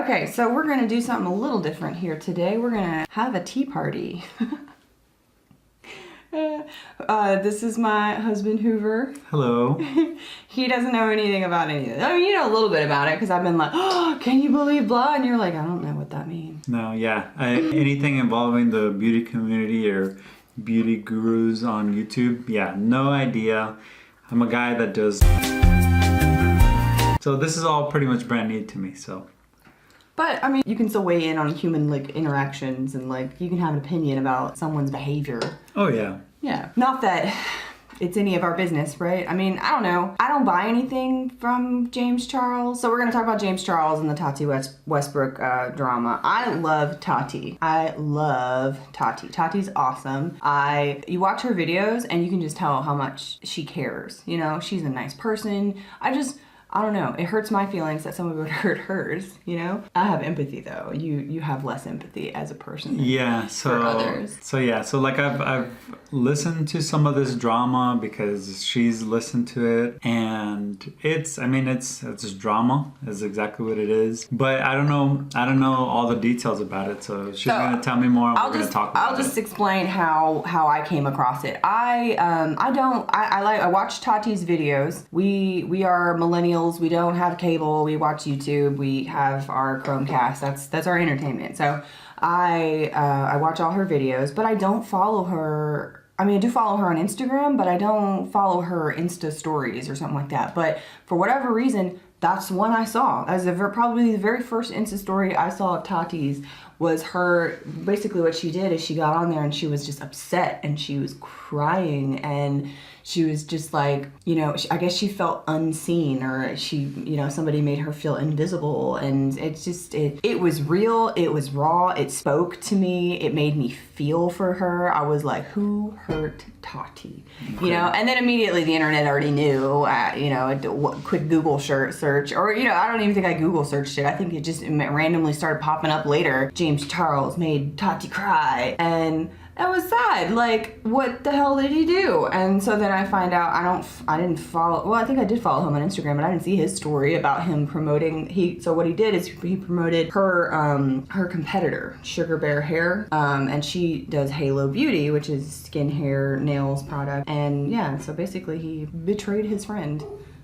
Okay, so we're gonna do something a little different here today. We're gonna have a tea party. This is my husband, Hoover. Hello. He doesn't know anything about any of this. I mean, you know a little bit about it because I've been like, oh, can you believe blah? And you're like, I don't know what that means. No, yeah. Anything involving the beauty community or beauty gurus on YouTube, yeah, no idea. I'm a guy that does... So this is all pretty much brand new to me, so... But, I mean, you can still weigh in on human, like, interactions and, like, you can have an opinion about someone's behavior. Oh, yeah. Yeah. Not that it's any of our business, right? I mean, I don't know. I don't buy anything from James Charles. So we're going to talk about James Charles and the Tati Westbrook drama. I love Tati. I love Tati. Tati's awesome. You watch her videos and you can just tell how much she cares. You know, she's a nice person. I don't know. It hurts my feelings that someone would hurt hers, you know? I have empathy though. You have less empathy as a person for others. So like I've listened to some of this drama because she's listened to it, and it's drama is exactly what it is. But I don't know all the details about it, so she's gonna tell me more and we're gonna talk about it. I'll just explain how I came across it. I watch Tati's videos. We are millennials. We don't have cable. We watch YouTube. We have our Chromecast. That's our entertainment. So I watch all her videos, but I don't follow her. I mean, I do follow her on Instagram, but I don't follow her Insta stories or something like that. But for whatever reason, that's one I saw. Probably the very first Insta story I saw of Tati's was her. Basically what she did is she got on there and she was just upset and she was crying and she was just like, you know, I guess she felt unseen, or somebody made her feel invisible. And it's just, it was real. It was raw. It spoke to me. It made me feel for her. I was like, who hurt Tati? Okay. You know, and then immediately the internet already knew, quick Google search, or, you know, I don't even think I Google searched it. I think it just randomly started popping up later. James Charles made Tati cry. And that was sad. Like, what the hell did he do? And so then I find out I didn't follow, well, I think I did follow him on Instagram, but I didn't see his story about him promoting, so what he did is he promoted her competitor, Sugar Bear Hair, and she does Halo Beauty, which is skin, hair, nails product. And yeah, so basically he betrayed his friend.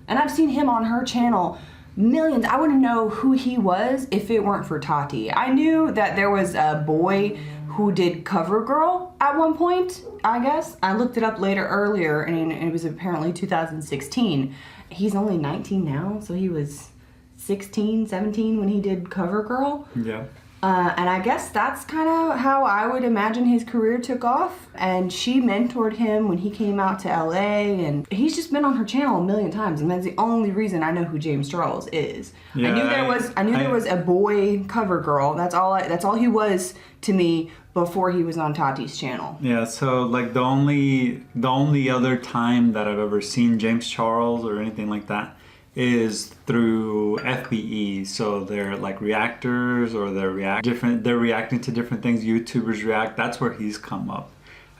And I've seen him on her channel millions. I wouldn't know who he was if it weren't for Tati. I knew that there was a boy who did CoverGirl at one point, I guess. I looked it up earlier, and it was apparently 2016. He's only 19 now, so he was 16, 17 when he did CoverGirl. Yeah. And I guess that's kind of how I would imagine his career took off. And she mentored him when he came out to LA, and he's just been on her channel a million times, and that's the only reason I know who James Charles is. Yeah, I knew there was a boy CoverGirl. That's all he was to me before he was on Tati's channel. Yeah, so like the only other time that I've ever seen James Charles or anything like that is through FBE. So they're like reactors, or they're reacting to different things YouTubers react. That's where he's come up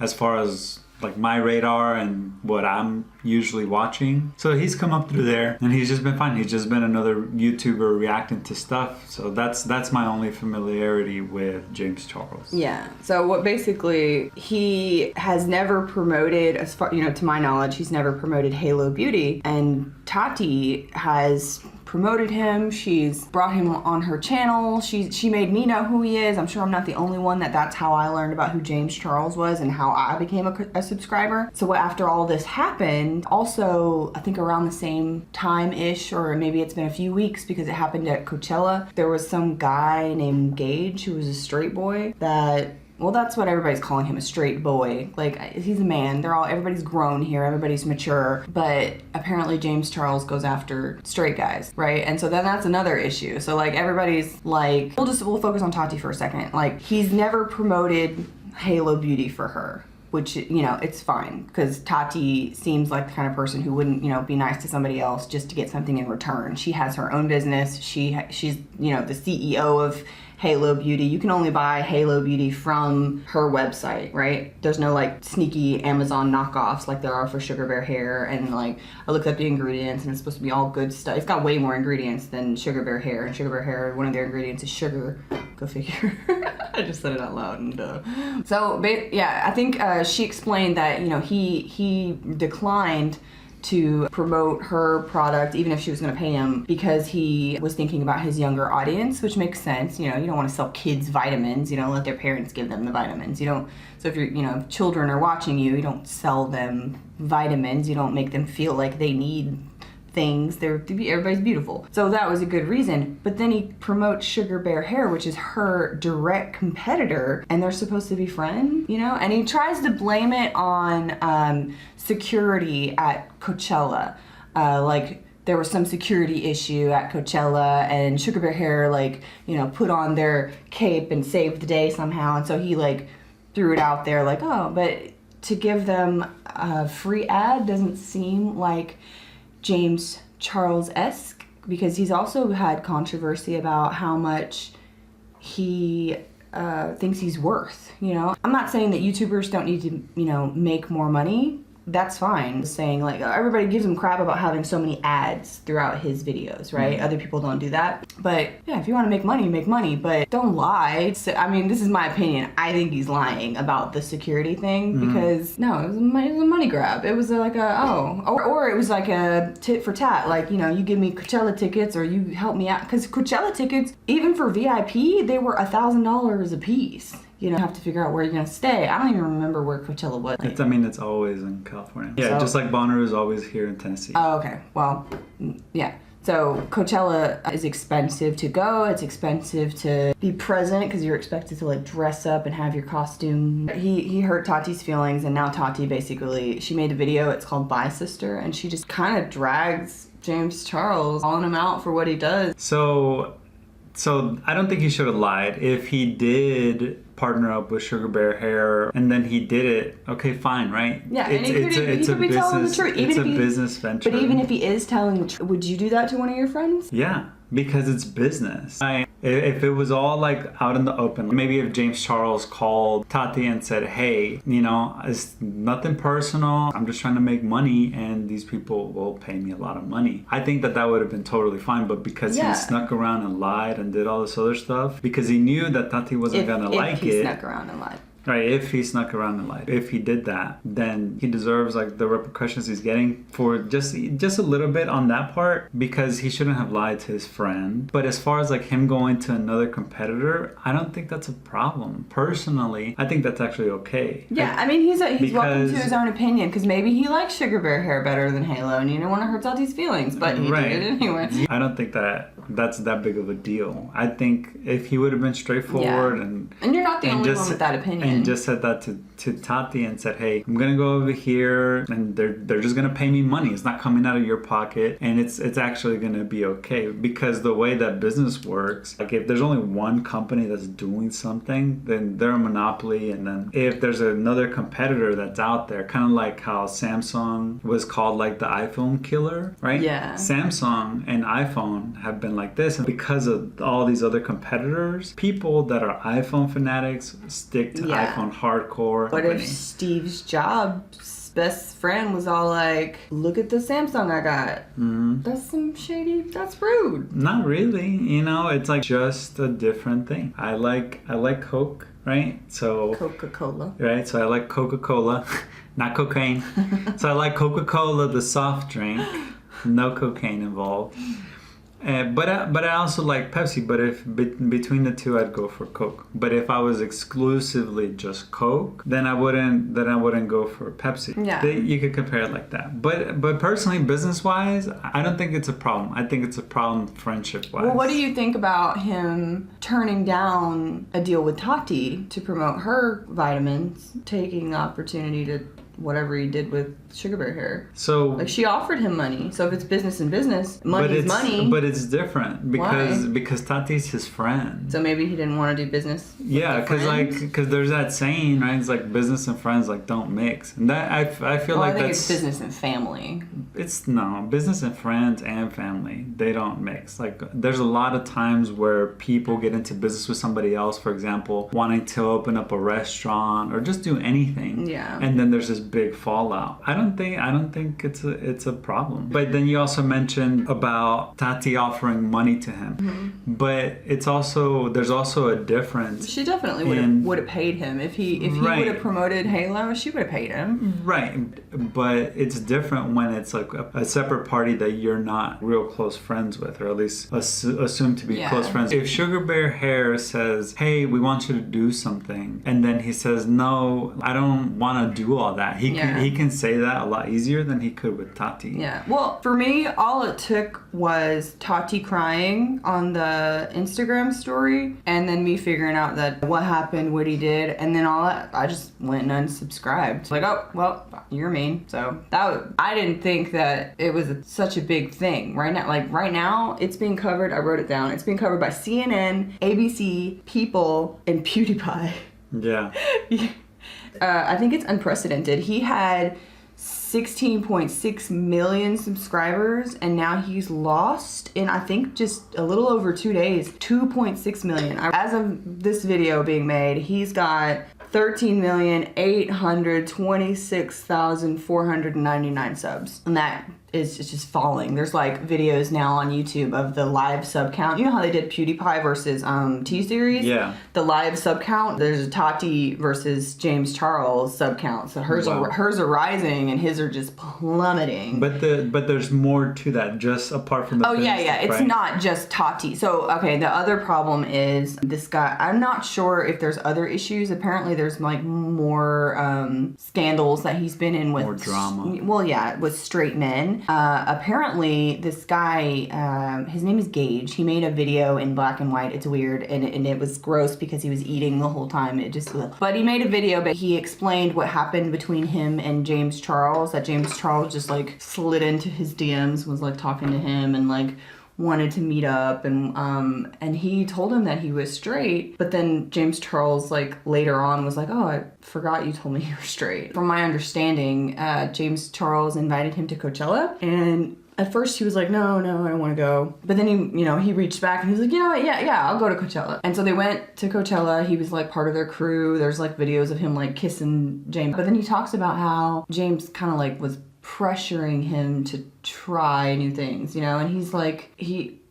as far as like my radar and what I'm usually watching. So he's come up through there, and he's just been fine. He's just been another YouTuber reacting to stuff. So that's my only familiarity with James Charles. Yeah. So what basically, he has never promoted, as far, to my knowledge, he's never promoted Halo Beauty, and Tati has promoted him. She's brought him on her channel. She made me know who he is. I'm sure I'm not the only one that's how I learned about who James Charles was and how I became a subscriber. So after all this happened, also I think around the same time-ish, or maybe it's been a few weeks because it happened at Coachella, there was some guy named Gage who was a straight boy well, that's what everybody's calling him, a straight boy. Like, he's a man. Everybody's grown here. Everybody's mature. But apparently James Charles goes after straight guys, right? And so then that's another issue. So, like, everybody's like, we'll focus on Tati for a second. Like, he's never promoted Halo Beauty for her, which, it's fine, because Tati seems like the kind of person who wouldn't, be nice to somebody else just to get something in return. She has her own business. She's, the CEO of Halo Beauty. You can only buy Halo Beauty from her website, right? There's no like sneaky Amazon knockoffs like there are for Sugar Bear hair. And like I looked up the ingredients and it's supposed to be all good stuff. It's got way more ingredients than Sugar Bear hair. And Sugar Bear hair, one of their ingredients is sugar. Go figure. I just said it out loud. And so yeah, I think she explained that, you know, he declined to promote her product even if she was going to pay him because he was thinking about his younger audience, which makes sense. You know, you don't want to sell kids vitamins, you know, let their parents give them the vitamins. You don't, so if you're, you know, if children are watching you, you don't sell them vitamins, you don't make them feel like they need things. Everybody's beautiful. So that was a good reason. But then he promotes Sugar Bear hair, which is her direct competitor, and they're supposed to be friends, you know? And he tries to blame it on security at Coachella. Like there was some security issue at Coachella and Sugar Bear hair, like, you know, put on their cape and saved the day somehow. And so he like threw it out there like, oh, but to give them a free ad doesn't seem like James Charles-esque, because he's also had controversy about how much he thinks he's worth, you know? I'm not saying that YouTubers don't need to, you know, make more money. That's fine. Saying like everybody gives him crap about having so many ads throughout his videos, right? Mm-hmm. Other people don't do that. But yeah, if you want to make money, but don't lie. So, I mean, this is my opinion. I think he's lying about the security thing because no, it was a money grab. It was like or it was like a tit for tat. Like, you know, you give me Coachella tickets or you help me out. Because Coachella tickets, even for VIP, they were $1,000 a piece. You know, have to figure out where you're gonna stay. I don't even remember where Coachella was. It's always in California. Yeah, so, just like Bonnaroo is always here in Tennessee. Oh, okay. Well, yeah. So Coachella is expensive to go. It's expensive to be present because you're expected to like dress up and have your costume. He hurt Tati's feelings, and now Tati basically, she made a video. It's called Bye Sister, and she just kind of drags James Charles, calling him out for what he does. So I don't think he should have lied. If he did partner up with Sugar Bear hair and then he did it, okay, fine, right? Yeah, and he could be telling the truth. It's a business venture. But even if he is telling the truth, would you do that to one of your friends? Yeah, because it's business. If it was all like out in the open, maybe if James Charles called Tati and said, hey, you know, it's nothing personal, I'm just trying to make money and these people will pay me a lot of money, I think that would have been totally fine. But because he snuck around and lied and did all this other stuff, because he knew that Tati wasn't gonna like it. If he snuck around and lied. Right, if he snuck around and lied. If he did that, then he deserves like the repercussions he's getting for just a little bit on that part, because he shouldn't have lied to his friend. But as far as like him going to another competitor, I don't think that's a problem. Personally, I think that's actually okay. Yeah, I mean, he's welcome to his own opinion, because maybe he likes Sugar Bear hair better than Halo, and you don't want to hurt Tati's feelings, but he did it anyway. I don't think that's that big of a deal. I think if he would have been straightforward and you're not the only one with that opinion. And just said that to Tati and said, hey, I'm gonna go over here and they're just gonna pay me money. It's not coming out of your pocket, and it's actually gonna be okay. Because the way that business works, like if there's only one company that's doing something, then they're a monopoly. And then if there's another competitor that's out there, kind of like how Samsung was called like the iPhone killer, right? Yeah. Samsung and iPhone have been like this, and because of all these other competitors, people that are iPhone fanatics stick to iPhone hardcore. What if Steve Jobs' best friend was all like, look at the Samsung I got? Mm-hmm. That's some shady, that's rude. Not really, you know, it's like just a different thing. I like Coke, right? So Coca-Cola. Right, so I like Coca-Cola, not cocaine. So I like Coca-Cola, the soft drink, no cocaine involved. But I also like Pepsi. But if between the two, I'd go for Coke. But if I was exclusively just Coke, then I wouldn't go for Pepsi. Yeah. You could compare it like that. But personally, business wise, I don't think it's a problem. I think it's a problem friendship wise. Well, what do you think about him turning down a deal with Tati to promote her vitamins, taking the opportunity to whatever he did with Sugar Bear hair. So Like, she offered him money. So if it's business and business, money is money. But it's different because Tati's his friend. So maybe he didn't want to do business. Yeah, because there's that saying, right? It's like business and friends like don't mix, and that I feel like I think that's it's business and family. It's no business and friends and family. They don't mix. Like there's a lot of times where people get into business with somebody else, for example, wanting to open up a restaurant or just do anything. Yeah. And then there's this big fallout. I don't think it's a problem. But then you also mentioned about Tati offering money to him. Mm-hmm. But there's also a difference. She definitely would have paid him if he would have promoted Halo. She would have paid him. Right, but it's different when it's like a separate party that you're not real close friends with, or at least assumed to be close friends. If Sugar Bear Hair says, "Hey, we want you to do something," and then he says, "No, I don't want to do all that," he can say that a lot easier than he could with Tati. Yeah. Well, for me, all it took was Tati crying on the Instagram story, and then me figuring out that what happened, what he did, and then all that. I just went and unsubscribed. Like, oh well, you're mean. So I didn't think that it was such a big thing. Right now, it's being covered. I wrote it down. It's being covered by CNN, ABC, People, and PewDiePie. Yeah. I think it's unprecedented. He had 16.6 million subscribers, and now he's lost in, I think, just a little over 2 days, 2.6 million. As of this video being made, he's got 13,826,499 subs, and that is just falling. There's like videos now on YouTube of the live sub count. You know how they did PewDiePie versus T-Series? Yeah. The live sub count. There's a Tati versus James Charles sub count. So hers are rising and his are just plummeting. But there's more to that, just apart from the It's right? not just Tati. So okay, the other problem is this guy. I'm not sure if there's other issues. Apparently there's like more scandals that he's been in with. More drama. Well, yeah, with straight men. Apparently this guy, his name is Gage. He made a video in black and white. It's weird, and it was gross because he was eating the whole time. But he made a video, but he explained what happened between him and James Charles. That James Charles just like slid into his DMs, was like talking to him and like wanted to meet up, and he told him that he was straight, but then James Charles like later on was like, oh, I forgot you told me you were straight. From my understanding, James Charles invited him to Coachella, and at first he was like, no, I don't want to go. But then he reached back and he was like, you know what, yeah, I'll go to Coachella. And so they went to Coachella. He was like part of their crew. There's like videos of him like kissing James. But then he talks about how James kind of like was pressuring him to try new things, and he's like,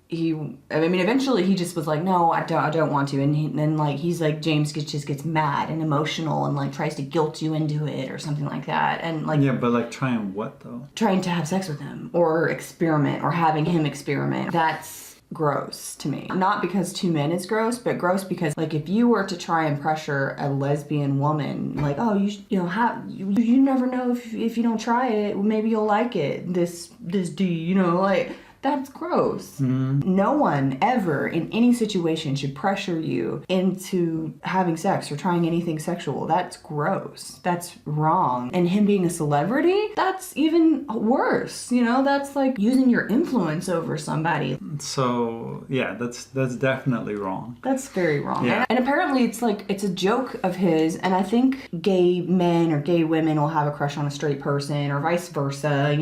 eventually he just was like, no, I don't want to, and then like he's like, James just gets mad and emotional and like tries to guilt you into it or something like that, and like, yeah, but like trying what though? Trying to have sex with him or experiment or having him experiment. That's gross to me. Not because two men is gross, but gross because like if you were to try and pressure a lesbian woman, like, oh, you never know if you don't try it, maybe you'll like it. This D, like. That's gross. Mm-hmm. No one ever in any situation should pressure you into having sex or trying anything sexual. That's gross. That's wrong. And him being a celebrity, that's even worse. That's like using your influence over somebody. So yeah, that's definitely wrong. That's very wrong. Yeah. And apparently it's a joke of his, and I think gay men or gay women will have a crush on a straight person or vice versa,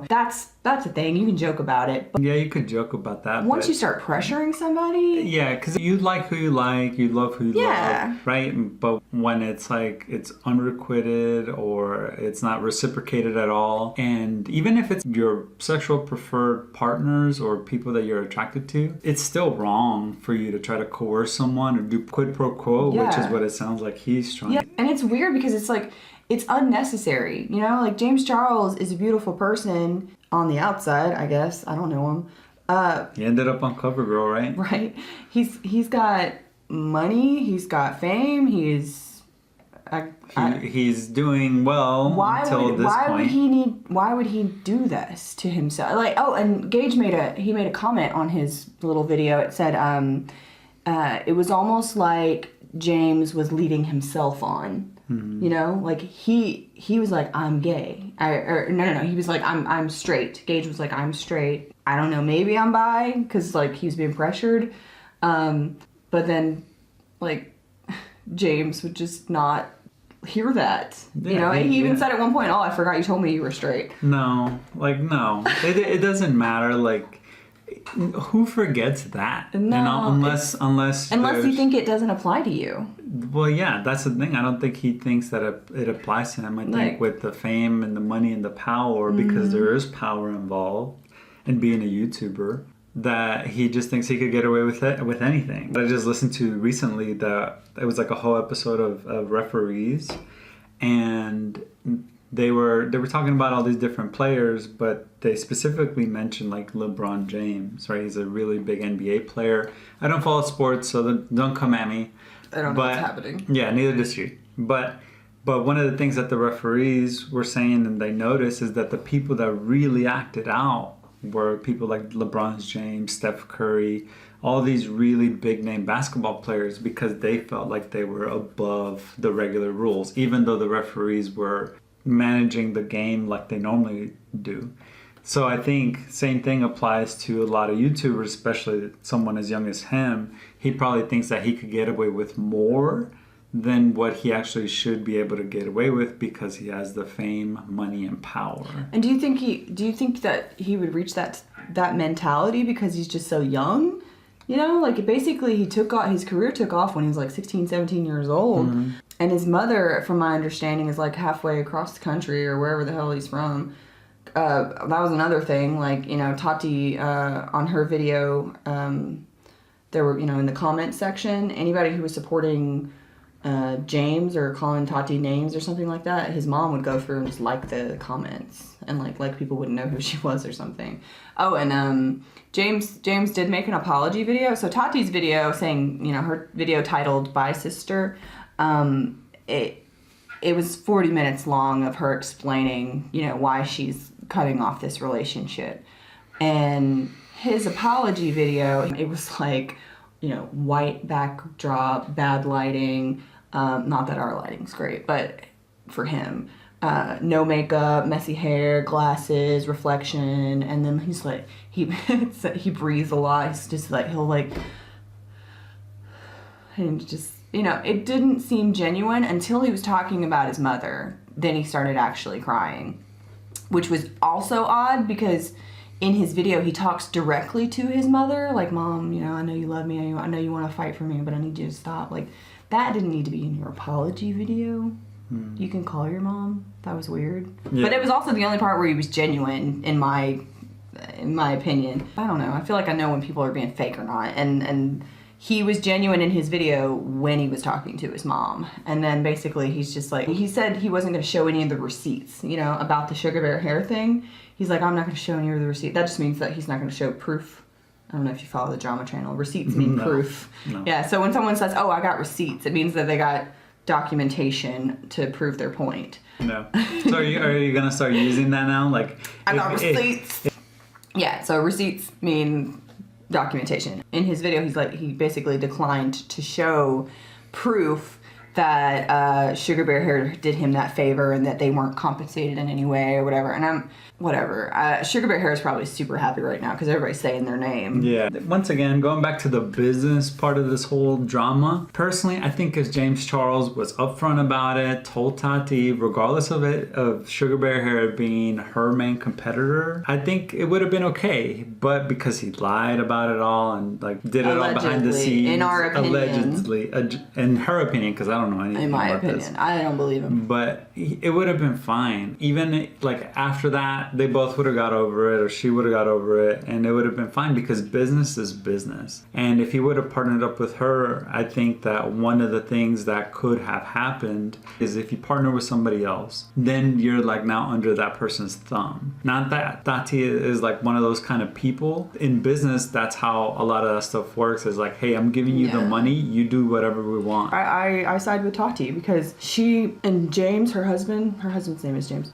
That's a thing. You can joke about it. But yeah, you could joke about that. Once you start pressuring somebody... Yeah, because you like who you like, you love who you love, right? But when it's like, it's unrequited or it's not reciprocated at all, and even if it's your sexual preferred partners or people that you're attracted to, it's still wrong for you to try to coerce someone or do quid pro quo, which is what it sounds like he's trying. Yeah, and it's weird because it's like, it's unnecessary, like James Charles is a beautiful person on the outside, I guess. I don't know him. He ended up on CoverGirl, right? Right. He's got money. He's got fame. He's doing well until this point. Why would he do this to himself? Like, oh, and Gage made a comment on his little video. It said, it was almost like James was leading himself on. You know, like he was like, I'm gay. No. He was like, I'm straight. Gage was like, I'm straight. I don't know, maybe I'm bi, because like he was being pressured. But then like James would just not hear that. Yeah, you know, and he even said at one point, "Oh, I forgot you told me you were straight." No, it doesn't matter. Like, who forgets that? No, you know, unless you think it doesn't apply to you. Well, yeah, that's the thing. I don't think he thinks that it applies to him. I think with the fame and the money and the power, because there is power involved in being a YouTuber, that he just thinks he could get away with it with anything. I just listened to recently that it was like a whole episode of referees, and they were talking about all these different players, but they specifically mentioned like LeBron James, right? He's a really big NBA player. I don't follow sports, so don't come at me. I don't know what's happening. Yeah, neither does you. But one of the things that the referees were saying and they noticed is that the people that really acted out were people like LeBron James, Steph Curry, all these really big name basketball players, because they felt like they were above the regular rules, even though the referees were managing the game like they normally do. So I think same thing applies to a lot of YouTubers, especially someone as young as him. He probably thinks that he could get away with more than what he actually should be able to get away with, because he has the fame, money, and power. And do you think that he would reach that mentality because he's just so young? You know, like basically his career took off when he was like 16, 17 years old. Mm-hmm. And his mother, from my understanding, is like halfway across the country or wherever the hell he's from. That was another thing, like, you know, Tati, on her video, there were, you know, in the comment section, anybody who was supporting James or calling Tati names or something like that, his mom would go through and just like the comments, and like people wouldn't know who she was or something. Oh, and James did make an apology video. So Tati's video saying, you know, her video titled "Bye Sister," it was 40 minutes long of her explaining, you know, why she's cutting off this relationship. And his apology video, it was like, you know, white backdrop, bad lighting. Not that our lighting's great, but for him, no makeup, messy hair, glasses, reflection. And then he's like, he breathes a lot. He's just like, he'll like, and just, you know, it didn't seem genuine until he was talking about his mother. Then he started actually crying, which was also odd because in his video he talks directly to his mother, like, "Mom, you know, I know you love me, I know you want to fight for me, but I need you to stop." Like, that didn't need to be in your apology video. You can call your mom. That was weird. Yeah. But it was also the only part where he was genuine, in my opinion. I don't know. I feel like I know when people are being fake or not. And he was genuine in his video when he was talking to his mom. And then basically he's just like, he said he wasn't going to show any of the receipts, you know, about the sugar bear hair thing. He's like, "I'm not going to show any of the receipts." That just means that he's not going to show proof. I don't know if you follow the drama channel. Receipts mean proof. No. Yeah, so when someone says, "Oh, I got receipts," it means that they got documentation to prove their point. No. So are you going to start using that now? Like, I got receipts. Yeah, so receipts mean documentation. In his video, he basically declined to show proof that Sugar Bear Hair did him that favor and that they weren't compensated in any way or whatever. And whatever. Sugar Bear Hair is probably super happy right now because everybody's saying their name. Yeah. Once again, going back to the business part of this whole drama, personally, I think if James Charles was upfront about it, told Tati, regardless of Sugar Bear Hair being her main competitor, I think it would have been okay. But because he lied about it all and like did it all behind the scenes, in our opinion, allegedly, in her opinion, because I don't know anything. In my about opinion, this. I don't believe him. But it would have been fine. Even like after that, they both would have got over it, or she would have got over it, and it would have been fine because business is business. And if he would have partnered up with her, I think that one of the things that could have happened is if you partner with somebody else, then you're like now under that person's thumb. Not that Tati is like one of those kind of people. In business, that's how a lot of that stuff works, is like, "Hey, I'm giving you the money, you do whatever we want." I side with Tati because she and James, her husband's name is James.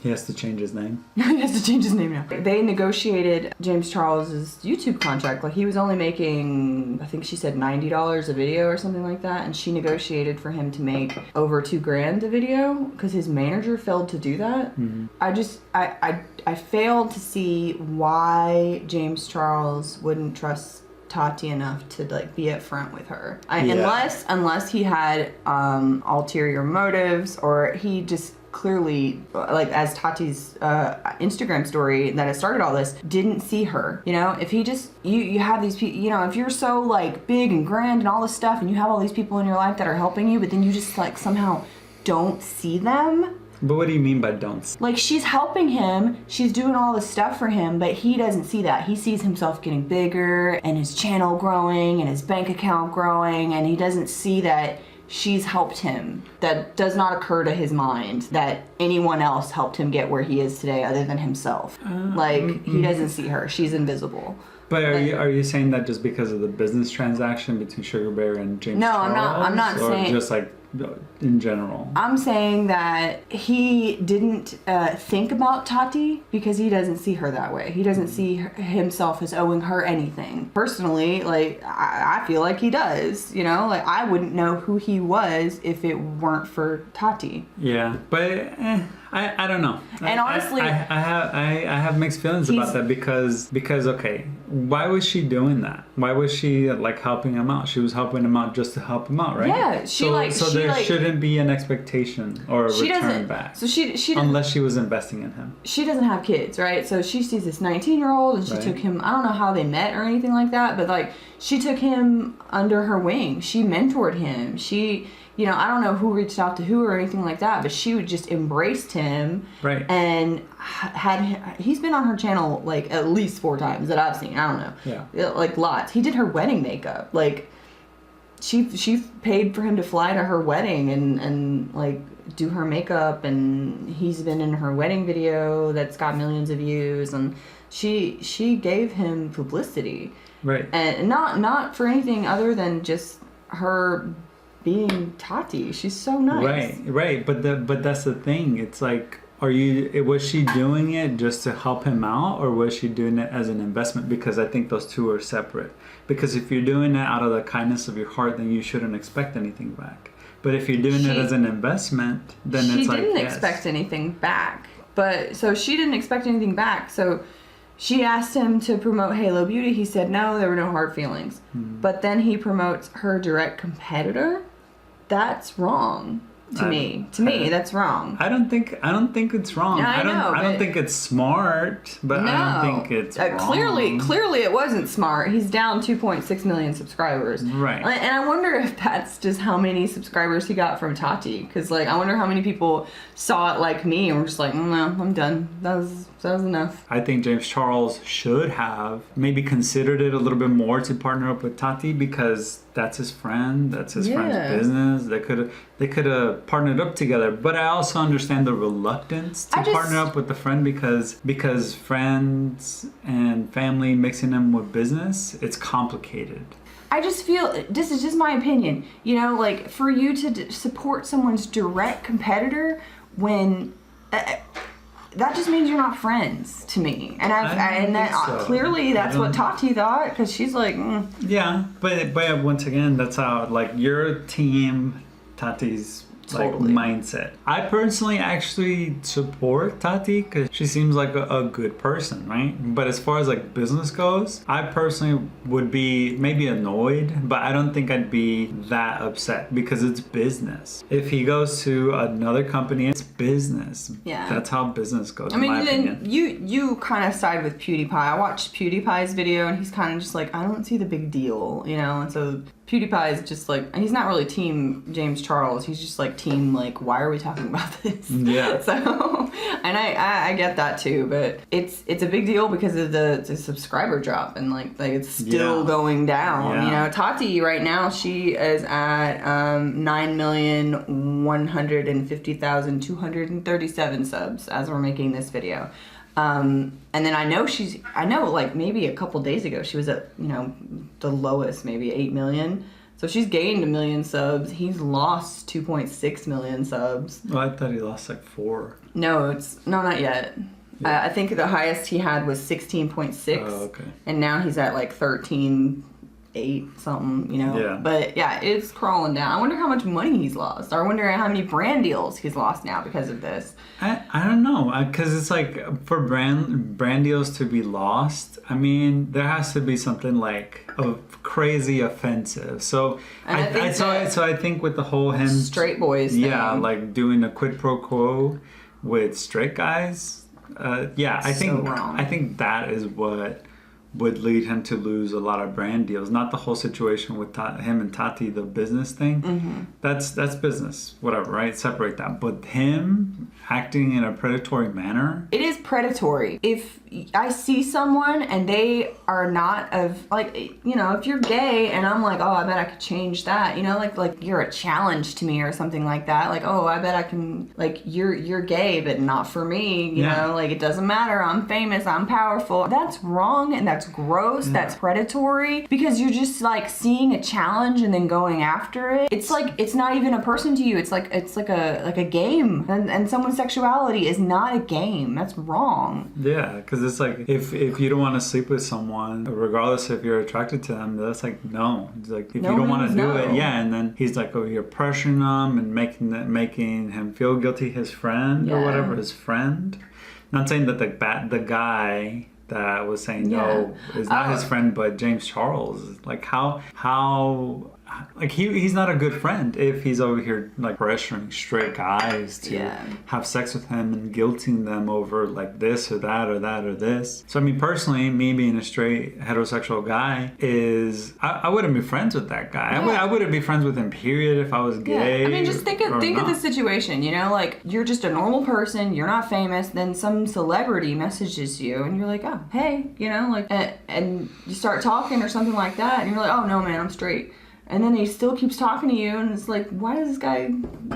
He has to change his name. He has to change his name now. They negotiated James Charles's YouTube contract. Like, he was only making, I think she said $90 a video or something like that, and she negotiated for him to make over $2,000 a video because his manager failed to do that. I failed to see why James Charles wouldn't trust Tati enough to like be upfront with her. Unless he had ulterior motives, or he just clearly, like as Tati's Instagram story that has started all this, didn't see her. You know, if he just, you have these people, you know, if you're so like big and grand and all this stuff and you have all these people in your life that are helping you, but then you just like somehow don't see them. But what do you mean by don't? Like, she's helping him, she's doing all this stuff for him, but he doesn't see that. He sees himself getting bigger and his channel growing and his bank account growing, and he doesn't see that she's helped him. That does not occur to his mind that anyone else helped him get where he is today other than himself. He doesn't see her. She's invisible. But are you saying that just because of the business transaction between Sugar Bear and James Charles? No, I'm not saying. Or just like in general? I'm saying that he didn't think about Tati because he doesn't see her that way. He doesn't see himself as owing her anything. Personally, like, I feel like he does, you know? Like, I wouldn't know who he was if it weren't for Tati. Yeah, but I don't know. And honestly, I have mixed feelings about that because okay, why was she doing that? Why was she like helping him out? She was helping him out just to help him out, right? Yeah, there shouldn't be an expectation or a return back. So she unless she was investing in him. She doesn't have kids, right? So she sees this 19-year-old and she took him. I don't know how they met or anything like that, but like she took him under her wing. She mentored him. She, you know, I don't know who reached out to who or anything like that, but she would just embraced him. Right. And he's been on her channel like at least 4 times that I've seen. I don't know. Yeah. Like lots. He did her wedding makeup. Like she paid for him to fly to her wedding and like do her makeup, and he's been in her wedding video that's got millions of views, and she gave him publicity. Right. And not for anything other than just her being Tati. She's so nice. Right. But that's the thing. It's like, was she doing it just to help him out, or was she doing it as an investment? Because I think those two are separate. Because if you're doing it out of the kindness of your heart, then you shouldn't expect anything back. But if you're doing it as an investment, then it's like, she didn't expect anything back. But so she didn't expect anything back. So she asked him to promote Halo Beauty. He said no, there were no hard feelings. But then he promotes her direct competitor. That's wrong to me. To me, that's wrong. I don't think it's wrong. Yeah, I don't think it's smart, but no, I don't think it's wrong. Clearly it wasn't smart. He's down 2.6 million subscribers. Right. And I wonder if that's just how many subscribers he got from Tati. Because like, I wonder how many people saw it like me and were just like, no, I'm done. That was enough. I think James Charles should have maybe considered it a little bit more to partner up with Tati, because that's his friend. That's his friend's business. They could have partnered up together. But I also understand the reluctance to partner up with the friend because friends and family mixing them with business, it's complicated. I just feel, this is just my opinion, you know, like for you to support someone's direct competitor when that just means you're not friends to me. And clearly that's what Tati thought, because she's like, Yeah, but once again, that's how, like, your team, Tati's like mindset. I personally actually support Tati because she seems like a good person, right? But as far as like business goes, I personally would be maybe annoyed, but I don't think I'd be that upset because it's business. If he goes to another company, it's business. Yeah, that's how business goes. I mean, then you kind of side with PewDiePie. I watched PewDiePie's video and he's kind of just like, I don't see the big deal, you know. And so PewDiePie is just like, he's not really team James Charles. He's just like team, like, why are we talking about this? Yeah. So, and I get that too, but it's a big deal because of the subscriber drop, and like it's still going down. You know, Tati right now, she is at 9,150,237 subs as we're making this video. And then I know like maybe a couple days ago she was at, you know, the lowest, maybe 8 million. So she's gained 1 million subs. He's lost 2.6 million subs. Well, I thought he lost like 4. No, not yet. Yeah. I think the highest he had was 16.6. Oh, okay. And now he's at like 13.8 something, you know. Yeah. But yeah, it's crawling down. I wonder how much money he's lost. I wonder how many brand deals he's lost now because of this. I don't know, because it's like for brand deals to be lost, I mean, there has to be something like crazy offensive. So I think with the whole him straight boys thing. Yeah, like doing a quid pro quo with straight guys. I think that is what would lead him to lose a lot of brand deals. Not the whole situation with him and Tati, the business thing. Mm-hmm. That's business, whatever, right? Separate that. But him acting in a predatory manner. It is predatory. If I see someone and they are not of, like, you know, if you're gay and I'm like, oh, I bet I could change that, you know, like you're a challenge to me or something like that. Like, oh, I bet I can, like, you're gay, but not for me, you know, like, it doesn't matter. I'm famous. I'm powerful. That's wrong and that's gross. That's predatory because you're just like seeing a challenge and then going after it. It's like, it's not even a person to you. It's like a game, and someone's sexuality is not a game. That's wrong. Yeah, because it's like if you don't want to sleep with someone, regardless if you're attracted to them, that's like no. It's like if you don't want to do it, and then he's like, oh, you're pressuring him and making him feel guilty, his friend or whatever, his friend. Not saying that the guy that was saying no is not his friend, but James Charles. Like how like he's not a good friend if he's over here like pressuring straight guys to have sex with him and guilting them over like this or that or that or this. So I mean, personally, me being a straight heterosexual guy I wouldn't be friends with that guy. I wouldn't be friends with him, period, if I was gay. I mean, just think of the situation, you know, like you're just a normal person, you're not famous, then some celebrity messages you and you're like, oh, hey, you know, like, and you start talking or something like that and you're like, oh no, man, I'm straight. And then he still keeps talking to you, and it's like, why does this guy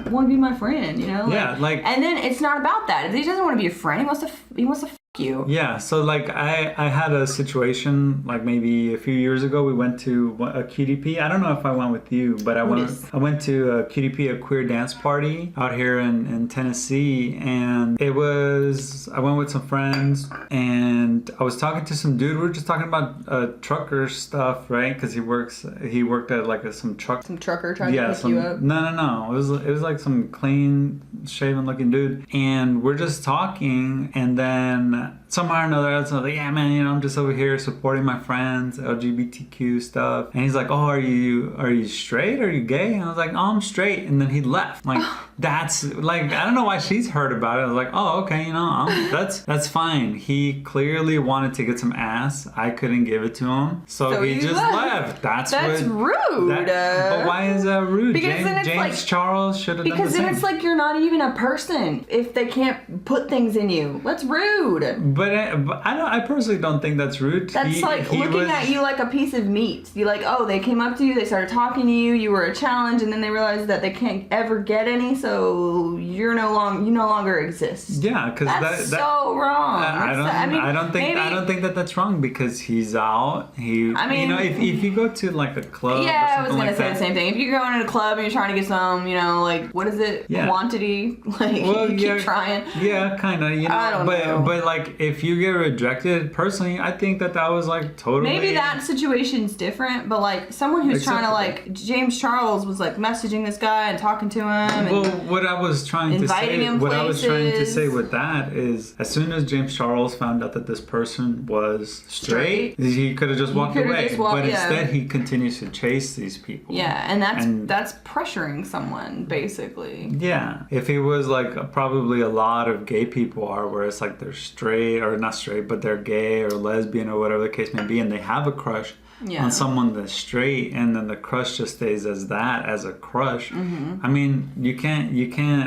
want to be my friend? You know? Like, and then it's not about that. He doesn't want to be a friend. He wants to f you. Yeah. So like, I had a situation like maybe a few years ago. We went to a QDP. I don't know if I went with you, but I went to a QDP, a queer dance party out here in Tennessee, and I went with some friends, and I was talking to some dude. We were just talking about trucker stuff, right? Because he worked at like some trucker trying to pick you up. No. It was like some clean shaven looking dude, and we're just talking, and then somehow or another I was like, yeah, man, you know, I'm just over here supporting my friends, LGBTQ stuff. And he's like, oh, are you straight? Are you gay? And I was like, oh, I'm straight. And then he left. Like, that's like, I don't know why she's heard about it. I was like, oh, okay, you know, that's fine. He clearly wanted to get some ass. I couldn't give it to him, so he just left. That's rude. But why is that rude? Because James Charles should have done the same. Because then it's like you're not even a person if they can't put things in you. That's rude. But I personally don't think that's rude. That's looking at you like a piece of meat. You like, oh, they came up to you, they started talking to you, you were a challenge, and then they realized that they can't ever get any, so you no longer exist. Yeah, because that's so wrong. I don't think that's wrong because he's out. You know, if you go to like a club, I was gonna say the same thing. If you're going to a club and you're trying to get some, you know, like what is it? Quantity? Like you keep trying. Yeah, kind of. You know, I don't know. But like if you get rejected, personally, I think that was like totally. Maybe that situation's different, but like someone who's trying to like James Charles was like messaging this guy and talking to him. And what I was trying to say with that is, as soon as James Charles found out that this person was straight, he could have just walked away. Instead, he continues to chase these people. Yeah, and that's pressuring someone basically. Yeah, if he was like probably a lot of gay people are, where it's like they're straight or not straight, but they're gay or lesbian or whatever the case may be, and they have a crush on someone that's straight, and then the crush just stays as a crush. Mm-hmm. I mean, you can't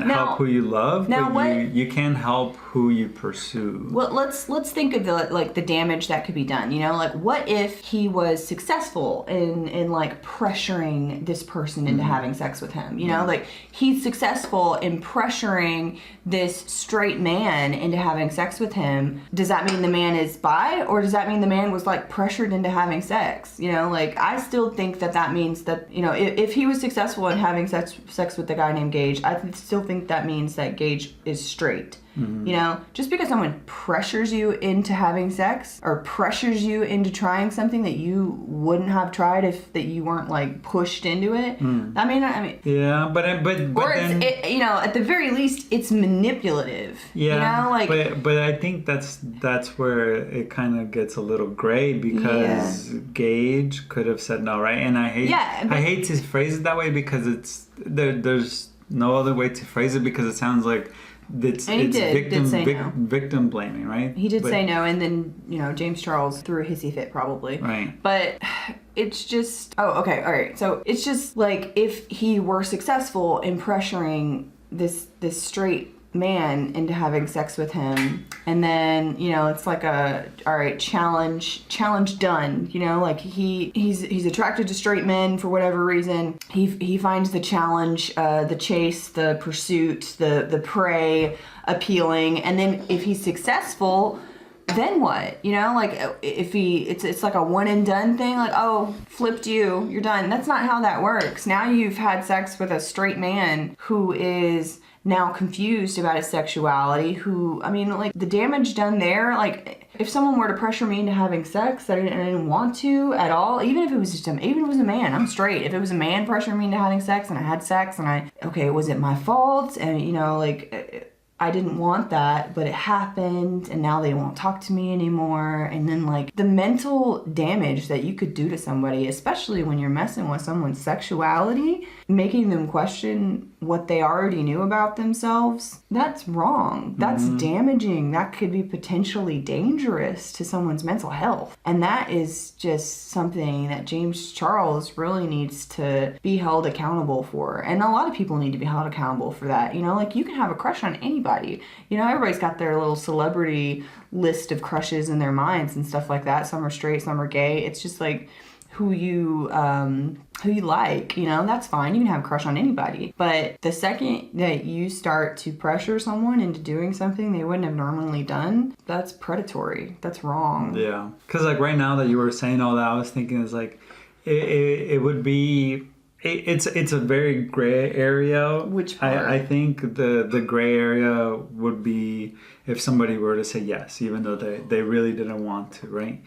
help who you love, but you can help who you pursue. Well, let's think of the damage that could be done. You know, like what if he was successful in like pressuring this person into having sex with him? You know, like he's successful in pressuring this straight man into having sex with him. Does that mean the man is bi, or does that mean the man was like pressured into having sex? sex. You know, like, I still think that means that, you know, if he was successful in having sex with the guy named Gage, I still think that means that Gage is straight. Mm-hmm. You know, just because someone pressures you into having sex or pressures you into trying something that you wouldn't have tried if that you weren't like pushed into it. I mean, yeah, but or then, you know, at the very least, it's manipulative. Yeah, you know, like, but I think that's where it kind of gets a little gray, because Gage could have said no, right? And I hate to phrase it that way, because there's no other way to phrase it, because it sounds like it's victim blaming, right? He did say no, and then, you know, James Charles threw a hissy fit probably. Right. But it's just, all right. So it's just like, if he were successful in pressuring this straight man into having sex with him, and then, you know, it's like all right, challenge done, you know, like he's attracted to straight men for whatever reason. He finds the challenge, the chase, the pursuit, the prey appealing, and then if he's successful, then what? You know, like, if it's like a one and done thing, like, oh, flipped you're done. That's not how that works. Now you've had sex with a straight man who is now confused about his sexuality, who, I mean, like, the damage done there, like, if someone were to pressure me into having sex that I didn't want to at all, even if it was a man, I'm straight. If it was a man pressuring me into having sex and I had sex and was it my fault? And, you know, like, I didn't want that, but it happened, and now they won't talk to me anymore. And then, like, the mental damage that you could do to somebody, especially when you're messing with someone's sexuality, making them question what they already knew about themselves, that's wrong. That's damaging. That could be potentially dangerous to someone's mental health. And that is just something that James Charles really needs to be held accountable for. And a lot of people need to be held accountable for that. You know, like, you can have a crush on anybody. You know, everybody's got their little celebrity list of crushes in their minds and stuff like that. Some are straight, some are gay. It's just like, who you like, you know, that's fine. You can have a crush on anybody. But the second that you start to pressure someone into doing something they wouldn't have normally done, that's predatory. That's wrong. Yeah. Because, like, right now that you were saying all that, I was thinking, is like, it would be, it's a very gray area. Which part? I think the gray area would be if somebody were to say yes, even though they really didn't want to, right?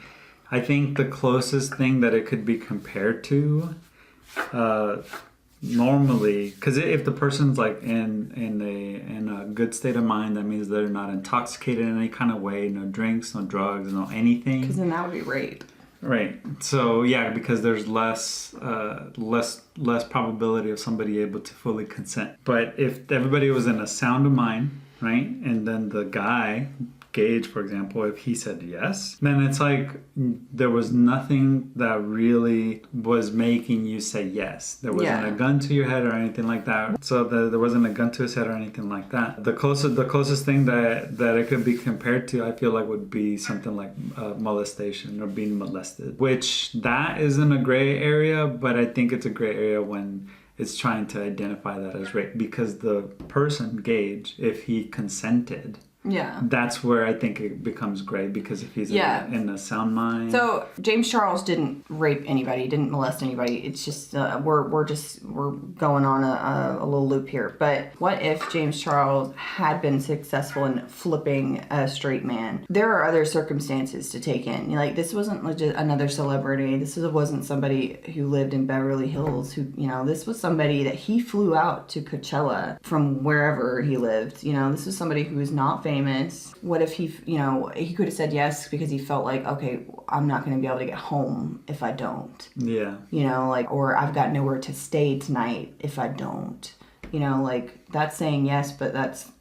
I think the closest thing that it could be compared to, normally, because if the person's like in a good state of mind, that means they're not intoxicated in any kind of way, no drinks, no drugs, no anything. Because then that would be rape. Right. So yeah, because there's less probability of somebody able to fully consent. But if everybody was in a sound of mind, right, and then the guy, Gage, for example, if he said yes, then it's like there was nothing that really was making you say yes. There wasn't a gun to your head or anything like that. So there wasn't a gun to his head or anything like that. The closest thing that it could be compared to, I feel like, would be something like molestation or being molested, which that isn't a gray area, but I think it's a gray area when it's trying to identify that as rape, because the person, Gage, if he consented, yeah, that's where I think it becomes gray, because if he's in a sound mind. So James Charles didn't rape anybody, didn't molest anybody. It's just we're going on a little loop here. But what if James Charles had been successful in flipping a straight man? There are other circumstances to take in. Like, this wasn't legit another celebrity. This wasn't somebody who lived in Beverly Hills. Who, you know, this was somebody that he flew out to Coachella from wherever he lived. You know, this was somebody who was not famous. What if he could have said yes because he felt like, okay, I'm not going to be able to get home if I don't. Yeah. You know, like, or I've got nowhere to stay tonight if I don't. You know, like, that's saying yes, but that's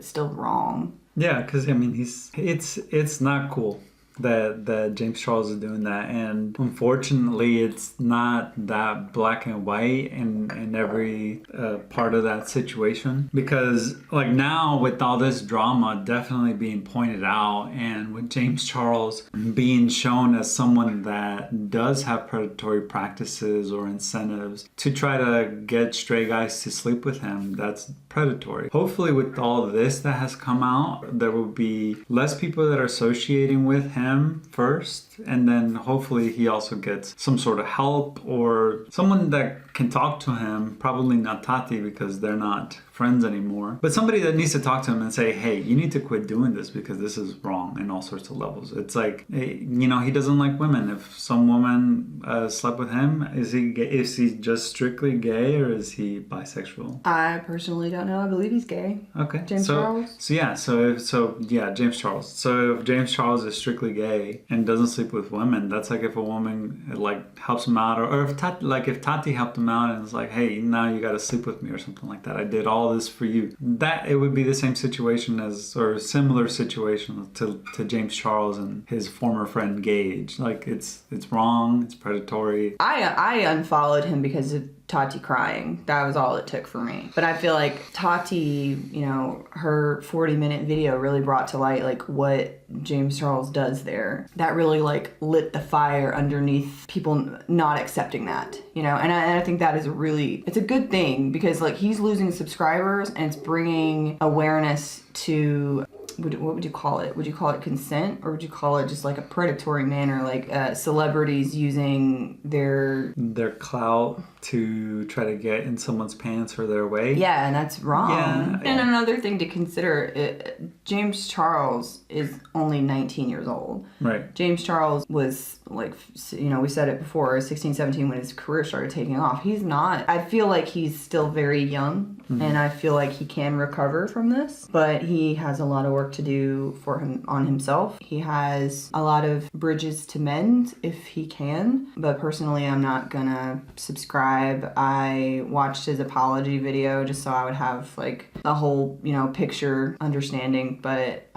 still wrong. Yeah, because, I mean, it's not cool that James Charles is doing that, and unfortunately it's not that black and white in every part of that situation, because, like, now with all this drama definitely being pointed out, and with James Charles being shown as someone that does have predatory practices or incentives to try to get straight guys to sleep with him, that's predatory. Hopefully with all of this that has come out, there will be less people that are associating with him first, and then hopefully he also gets some sort of help or someone that can talk to him. Probably not Tati because they're not friends anymore, but somebody that needs to talk to him and say, hey, you need to quit doing this because this is wrong in all sorts of levels. It's like, you know, he doesn't like women. If some woman slept with him, is he gay? Is he just strictly gay or is he bisexual? I personally don't know. I believe he's gay. Okay. James Charles? So James Charles. So if James Charles is strictly gay and doesn't sleep with women, that's like if a woman like helps him out, or if Tati helped him out and it's like, hey, now you got to sleep with me or something like that. I did all this for you. That it would be the same situation as, or similar situation to James Charles and his former friend Gage. Like it's wrong. It's predatory. I unfollowed him because of Tati crying. That was all it took for me. But I feel like Tati, you know, her 40-minute video really brought to light like what James Charles does there. That really like lit the fire underneath people not accepting that, you know. And I think that is it's a good thing because like he's losing subscribers and it's bringing awareness to what would you call it? Would you call it consent, or would you call it just like a predatory manner, like celebrities using their clout to try to get in someone's pants or their way? Yeah, and that's wrong. Yeah. And another thing to consider, James Charles is only 19 years old. Right. James Charles was like, you know, we said it before, 16, 17 when his career started taking off. He's not, I feel like he's still very young. Mm-hmm. And I feel like he can recover from this, but he has a lot of work to do for him on himself. He has a lot of bridges to mend if he can, but personally I'm not gonna subscribe. I watched his apology video just so I would have like a whole, you know, picture understanding, but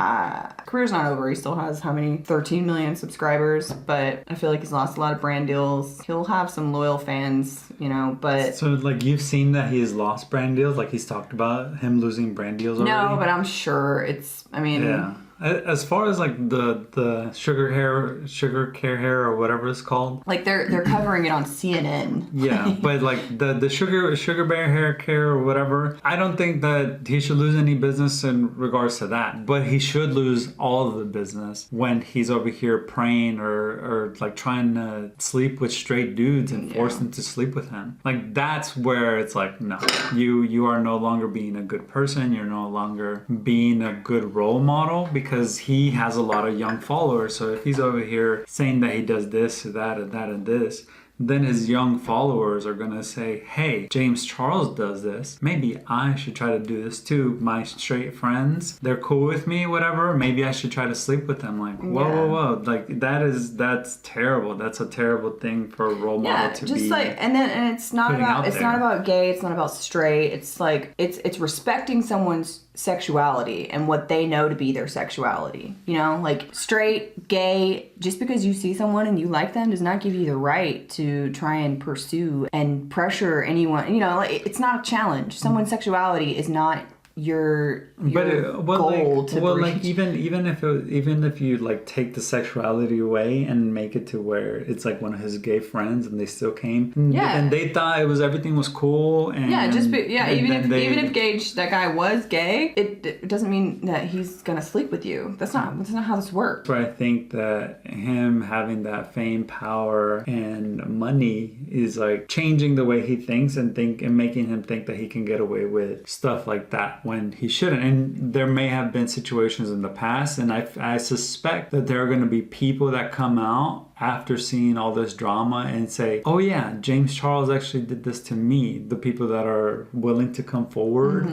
career's not over. He still has how many? 13 million subscribers, but I feel like he's lost a lot of brand deals. He'll have some loyal fans, you know, but... So like you've seen that he has lost brand deals? Like he's talked about him losing brand deals already? No, but I'm sure yeah. As far as like the sugar care hair or whatever it's called, like they're covering it on CNN. Yeah, but like the sugar bear hair care or whatever, I don't think that he should lose any business in regards to that. But he should lose all of the business when he's over here praying or like trying to sleep with straight dudes and force them to sleep with him. Like that's where it's like, no, you are no longer being a good person. You're no longer being a good role model because he has a lot of young followers. So if he's over here saying that he does this or that and that and this, then his young followers are going to say, hey, James Charles does this. Maybe I should try to do this too. My straight friends, they're cool with me, whatever. Maybe I should try to sleep with them. Like, whoa. Like, that's terrible. That's a terrible thing for a role model to be. Like, and it's not about gay. It's not about straight. It's like, it's respecting someone's sexuality and what they know to be their sexuality. You know, like straight, gay, just because you see someone and you like them does not give you the right to try and pursue and pressure anyone. You know, like, it's not a challenge. Someone's sexuality is not your goal to breach. Like even if you like take the sexuality away and make it to where it's like one of his gay friends and they still came, and they thought everything was cool, and even if Gage, that guy, was gay, it doesn't mean that he's gonna sleep with you. That's not how this works. But I think that him having that fame, power, and money is like changing the way he thinks and making him think that he can get away with stuff like that when he shouldn't. And there may have been situations in the past, and I suspect that there are going to be people that come out after seeing all this drama and say, oh yeah, James Charles actually did this to me. The people that are willing to come forward,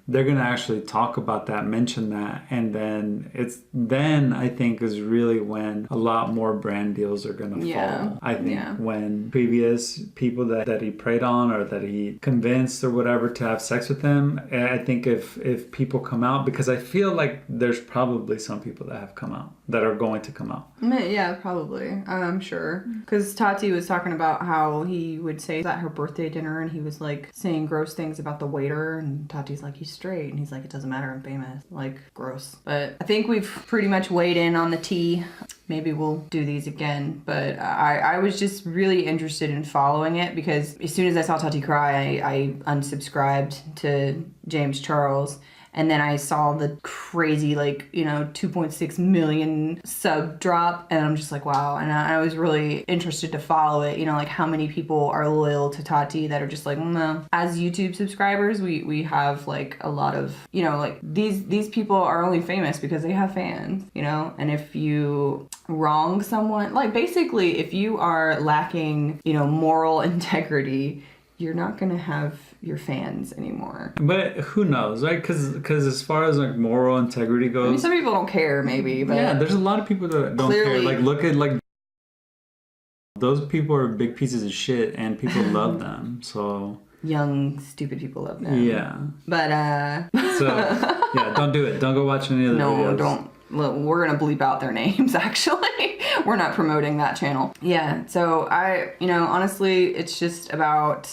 they're going to actually talk about that, mention that, and then I think is really when a lot more brand deals are going to fall. I think when previous people that he preyed on or that he convinced or whatever to have sex with him, I think if people come out, because I feel like there's probably some people that have come out, that are going to come out. Yeah, probably. I'm sure. Because Tati was talking about how he would say at her birthday dinner and he was like saying gross things about the waiter, and Tati's like, he's straight, and he's like, it doesn't matter, I'm famous. Like, gross. But I think we've pretty much weighed in on the tea. maybe we'll do these again. But I was just really interested in following it because as soon as I saw Tati cry, I unsubscribed to James Charles. And then I saw the crazy, 2.6 million sub drop. And I'm just like, wow. And I was really interested to follow it. How many people are loyal to Tati that are just like, no. As YouTube subscribers, we have a lot of, these people are only famous because they have fans, And if you wrong someone, basically, if you are lacking, moral integrity, you're not going to have your fans anymore. But who knows, right? Because as far as moral integrity goes, I mean, some people don't care, maybe, but yeah, there's a lot of people that don't care. Look at those people are big pieces of shit, and people love them. So young, stupid people love them. Yeah. But so yeah, don't do it. Don't go watch any of the videos. No, don't. We're gonna bleep out their names. Actually, we're not promoting that channel. Yeah. So honestly, it's just about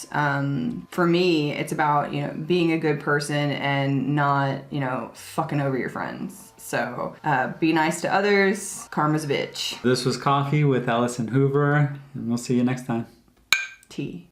for me, it's about being a good person and not fucking over your friends. So be nice to others. Karma's a bitch. This was Coffee with Allison Hoover, and we'll see you next time. Tea.